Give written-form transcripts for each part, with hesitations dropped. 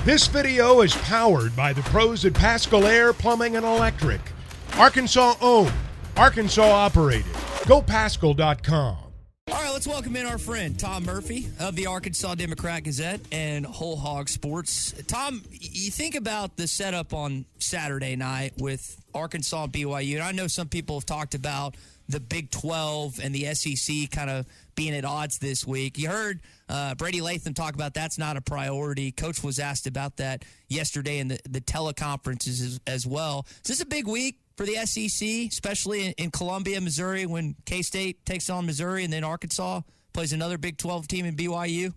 This video is powered by the pros at Pascal Air Plumbing and Electric. Arkansas owned, Arkansas operated. GoPascal.com. All right, let's welcome in our friend Tom Murphy of the Arkansas Democrat-Gazette and Whole Hog Sports. Tom, you think about the setup on Saturday night with Arkansas and BYU, and I know some people have talked about the Big 12 and the SEC kind of being at odds this week. You heard Brady Latham talk about that's not a priority. Coach was asked about that yesterday in the teleconferences as well. Is this a big week for the SEC, especially in Columbia, Missouri, when K-State takes on Missouri and then Arkansas plays another Big 12 team in BYU?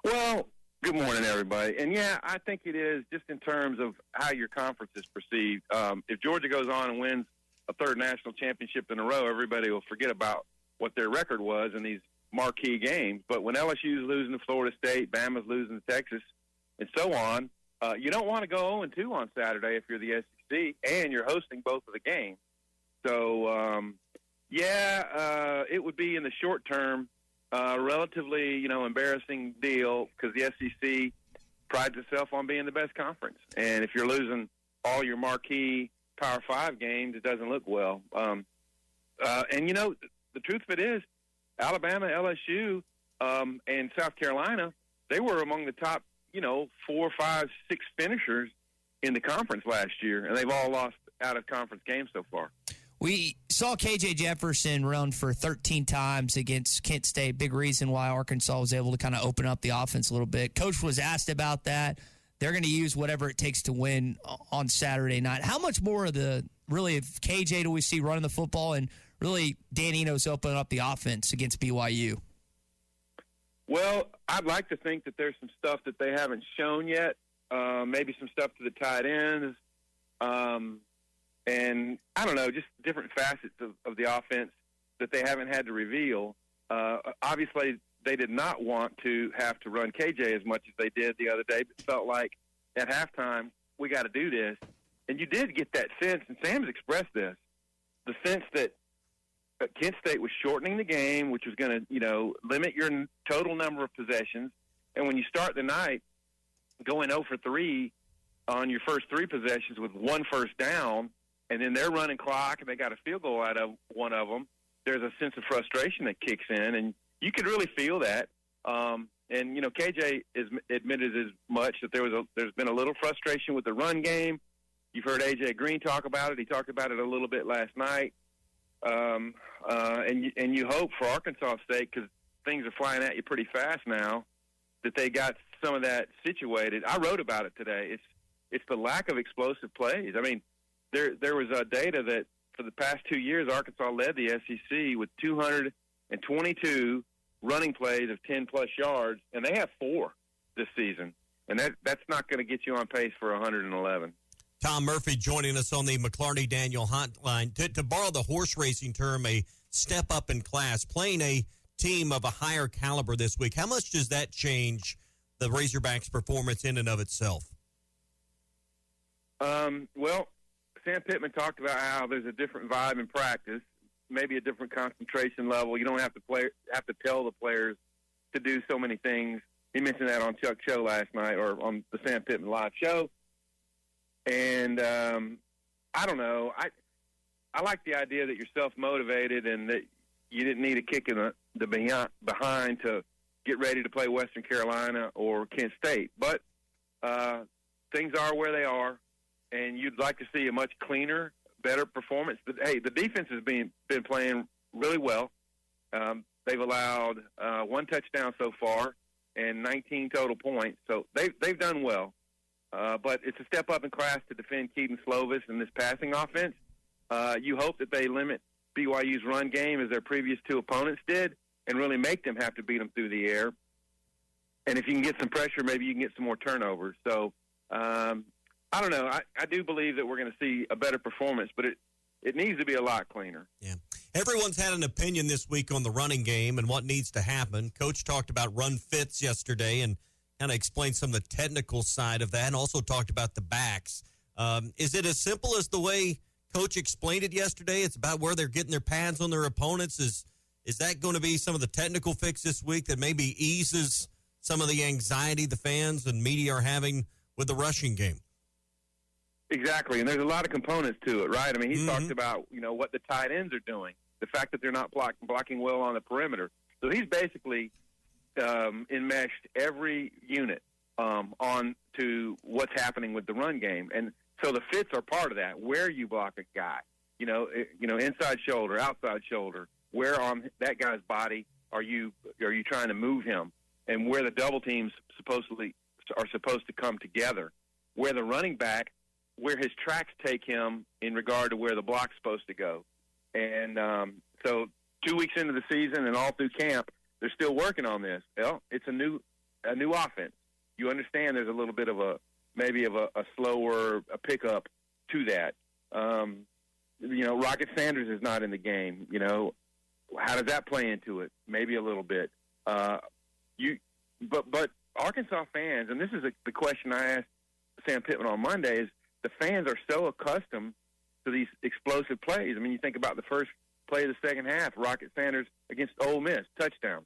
Well, good morning, everybody. And, yeah, I think it is just in terms of how your conference is perceived. If Georgia goes on and wins a third national championship in a row, everybody will forget about what their record was in these marquee games. But when LSU's losing to Florida State, Bama's losing to Texas, and so on, you don't want to go 0-2 on Saturday if you're the SEC and you're hosting both of the games. So, it would be in the short term relatively, embarrassing deal because the SEC prides itself on being the best conference. And if you're losing all your marquee Power 5 games, it doesn't look well. The truth of it is, Alabama, LSU, and South Carolina, they were among the top, 4, 5, 6 finishers in the conference last year, and they've all lost out-of-conference games so far. We saw K.J. Jefferson run for 13 times against Kent State. Big reason why Arkansas was able to kind of open up the offense a little bit. Coach was asked about that. They're going to use whatever it takes to win on Saturday night. How much more of KJ do we see running the football and really Dan Enos opening up the offense against BYU? Well, I'd like to think that there's some stuff that they haven't shown yet, maybe some stuff to the tight ends, and I don't know, just different facets of the offense that they haven't had to reveal. Obviously, they did not want to have to run KJ as much as they did the other day, but felt like at halftime, we got to do this. And you did get that sense, and Sam's expressed this, the sense that Kent State was shortening the game, which was going to, limit your total number of possessions. And when you start the night going 0 for 3 on your first 3 possessions with 1 first down, and then they're running clock and they got a field goal out of one of them, there's a sense of frustration that kicks in, and you could really feel that. KJ is admitted as much that there's been a little frustration with the run game. You've heard A.J. Green talk about it. He talked about it a little bit last night. And you hope for Arkansas' sake, because things are flying at you pretty fast now, that they got some of that situated. I wrote about it today. It's the lack of explosive plays. I mean, there was data that for the past 2 years, Arkansas led the SEC with 222 running plays of 10-plus yards, and they have 4 this season. And that's not going to get you on pace for 111. Tom Murphy joining us on the McLarney-Daniel hotline. To borrow the horse racing term, a step up in class, playing a team of a higher caliber this week. How much does that change the Razorbacks' performance in and of itself? Well, Sam Pittman talked about how there's a different vibe in practice, maybe a different concentration level. You don't have to tell the players to do so many things. He mentioned that on Chuck's show last night, or on the Sam Pittman live show. And I don't know. I like the idea that you're self-motivated and that you didn't need a kick in the behind to get ready to play Western Carolina or Kent State. But things are where they are, and you'd like to see a much cleaner, better performance. But, hey, the defense has been playing really well. They've allowed 1 touchdown so far and 19 total points. So they've done well. But it's a step up in class to defend Keaton Slovis and this passing offense. You hope that they limit BYU's run game as their previous 2 opponents did and really make them have to beat them through the air. And if you can get some pressure, maybe you can get some more turnovers. So, I don't know. I do believe that we're going to see a better performance, but it needs to be a lot cleaner. Yeah. Everyone's had an opinion this week on the running game and what needs to happen. Coach talked about run fits yesterday and kind of explained some of the technical side of that and also talked about the backs. Is it as simple as the way Coach explained it yesterday? It's about where they're getting their pads on their opponents. Is that going to be some of the technical fix this week that maybe eases some of the anxiety the fans and media are having with the rushing game. Exactly, and there's a lot of components to it, right? I mean, he talked about, what the tight ends are doing, the fact that they're not blocking well on the perimeter. So he's basically enmeshed every unit on to what's happening with the run game. And so the fits are part of that, where you block a guy, inside shoulder, outside shoulder, where on that guy's body are you trying to move him, and where the double teams are supposed to come together, where the running back, where his tracks take him in regard to where the block's supposed to go. And so 2 weeks into the season and all through camp, they're still working on this. Well, it's a new offense. You understand there's a little bit of a slower pickup to that. Rocket Sanders is not in the game. How does that play into it? Maybe a little bit. But Arkansas fans, and this is the question I asked Sam Pittman on Monday, is the fans are so accustomed to these explosive plays. I mean, you think about the first play of the second half, Rocket Sanders against Ole Miss, touchdown.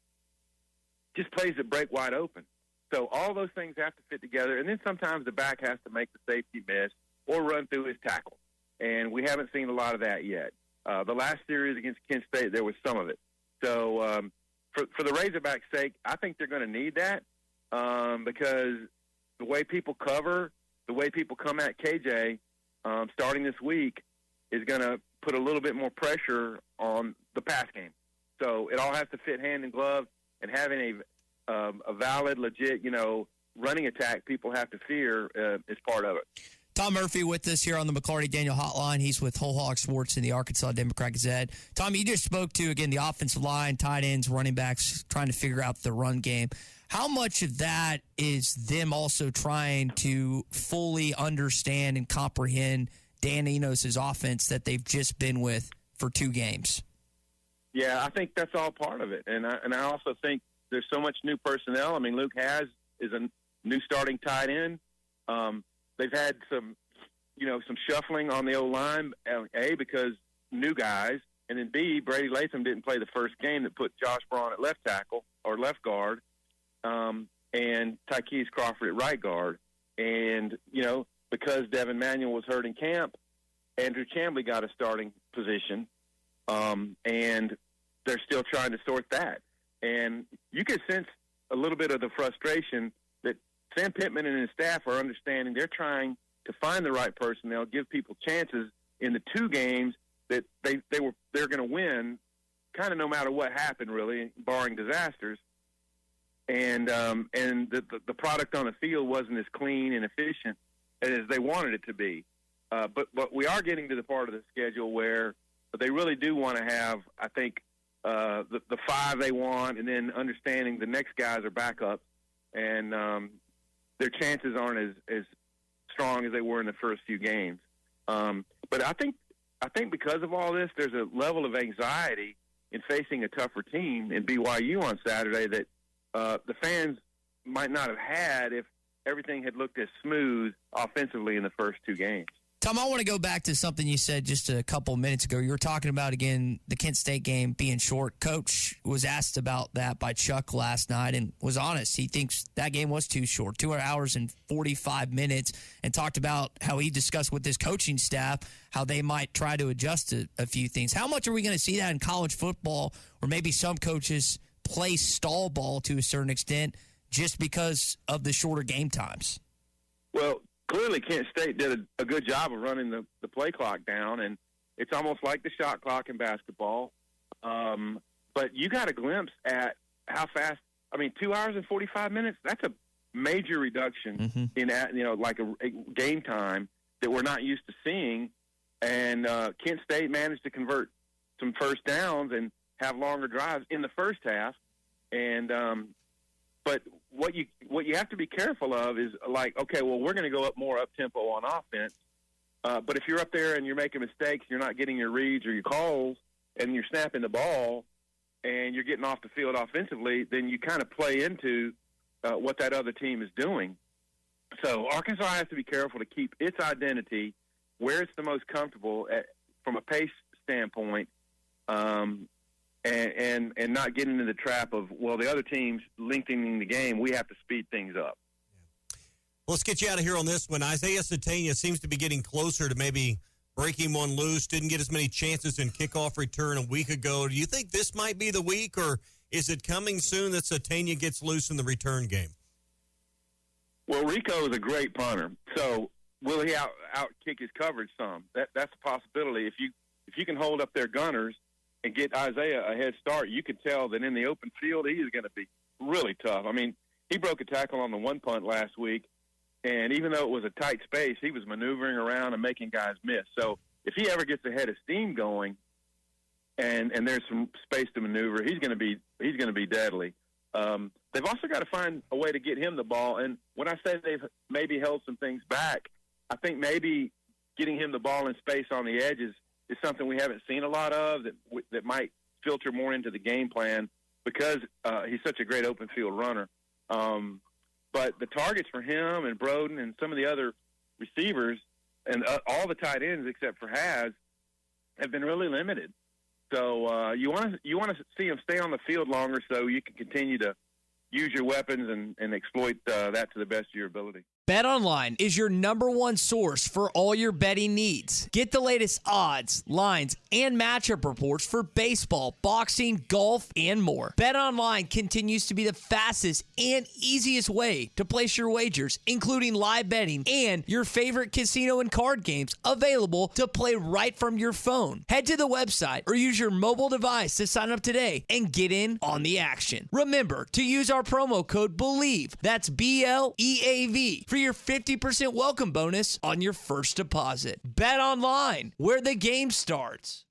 Just plays that break wide open. So all those things have to fit together, and then sometimes the back has to make the safety miss or run through his tackle. And we haven't seen a lot of that yet. The last series against Kent State, there was some of it. So for the Razorbacks' sake, I think they're going to need that because the way people cover, the way people come at KJ starting this week is going to put a little bit more pressure on the pass game. So it all has to fit hand in glove, and having a valid, legit, running attack people have to fear is part of it. Tom Murphy with us here on the McLarty Daniel Hotline. He's with Whole Hog Sports in the Arkansas Democrat-Gazette. Tom, you just spoke to, again, the offensive line, tight ends, running backs, trying to figure out the run game. How much of that is them also trying to fully understand and comprehend Dan Enos' offense that they've just been with for 2 games? Yeah, I think that's all part of it. And I also think there's so much new personnel. I mean, Luke is a new starting tight end. They've had some shuffling on the O-line, A, because new guys, and then B, Brady Latham didn't play the first game that put Josh Braun at left tackle or left guard, and Tykees Crawford at right guard. And, because Devin Manuel was hurt in camp, Andrew Chambly got a starting position, and they're still trying to sort that. And you can sense a little bit of the frustration that Sam Pittman and his staff are understanding. They're trying to find the right personnel, give people chances in the 2 games that they're going to win, kind of no matter what happened, really, barring disasters. And the product on the field wasn't as clean and efficient as they wanted it to be. But we are getting to the part of the schedule where they really do want to have, I think, the 5 they want, and then understanding the next guys are backups, and their chances aren't as strong as they were in the first few games. But I think because of all this, there's a level of anxiety in facing a tougher team in BYU on Saturday that the fans might not have had if everything had looked as smooth offensively in the first 2 games. Tom, I want to go back to something you said just a couple minutes ago. You were talking about, again, the Kent State game being short. Coach was asked about that by Chuck last night and was honest. He thinks that game was too short, 2 hours and 45 minutes, and talked about how he discussed with his coaching staff how they might try to adjust a few things. How much are we going to see that in college football, where maybe some coaches play stall ball to a certain extent just because of the shorter game times? Well, clearly Kent State did a good job of running the play clock down, and it's almost like the shot clock in basketball. But you got a glimpse at how fast – 2 hours and 45 minutes, that's a major reduction in like a game time that we're not used to seeing. And Kent State managed to convert some first downs and have longer drives in the first half. And but what you have to be careful of is, like, okay, well, we're going to go up more up-tempo on offense. But if you're up there and you're making mistakes, you're not getting your reads or your calls, and you're snapping the ball and you're getting off the field offensively, then you kind of play into what that other team is doing. So Arkansas has to be careful to keep its identity where it's the most comfortable from a pace standpoint, and not get into the trap of, well, the other team's lengthening the game. We have to speed things up. Well, let's get you out of here on this one. Isaiah Satania seems to be getting closer to maybe breaking one loose. Didn't get as many chances in kickoff return a week ago. Do you think this might be the week, or is it coming soon that Satania gets loose in the return game? Well, Rico is a great punter. So will he out kick his coverage some? That's a possibility. If you can hold up their gunners and get Isaiah a head start, you can tell that in the open field he is going to be really tough. I mean, he broke a tackle on the one punt last week, and even though it was a tight space, he was maneuvering around and making guys miss. So if he ever gets a head of steam going, and there's some space to maneuver, he's going to be deadly. They've also got to find a way to get him the ball. And when I say they've maybe held some things back, I think maybe getting him the ball in space on the edges is something we haven't seen a lot of that might filter more into the game plan because he's such a great open field runner. But the targets for him and Broden and some of the other receivers and all the tight ends except for Haz have been really limited. So you want to see him stay on the field longer so you can continue to use your weapons and exploit that to the best of your ability. BetOnline is your number one source for all your betting needs. Get the latest odds, lines, and matchup reports for baseball, boxing, golf, and more. BetOnline continues to be the fastest and easiest way to place your wagers, including live betting and your favorite casino and card games available to play right from your phone. Head to the website or use your mobile device to sign up today and get in on the action. Remember to use our promo code BELIEVE, that's BLEAV, for your 50% welcome bonus on your first deposit. Bet online, where the game starts.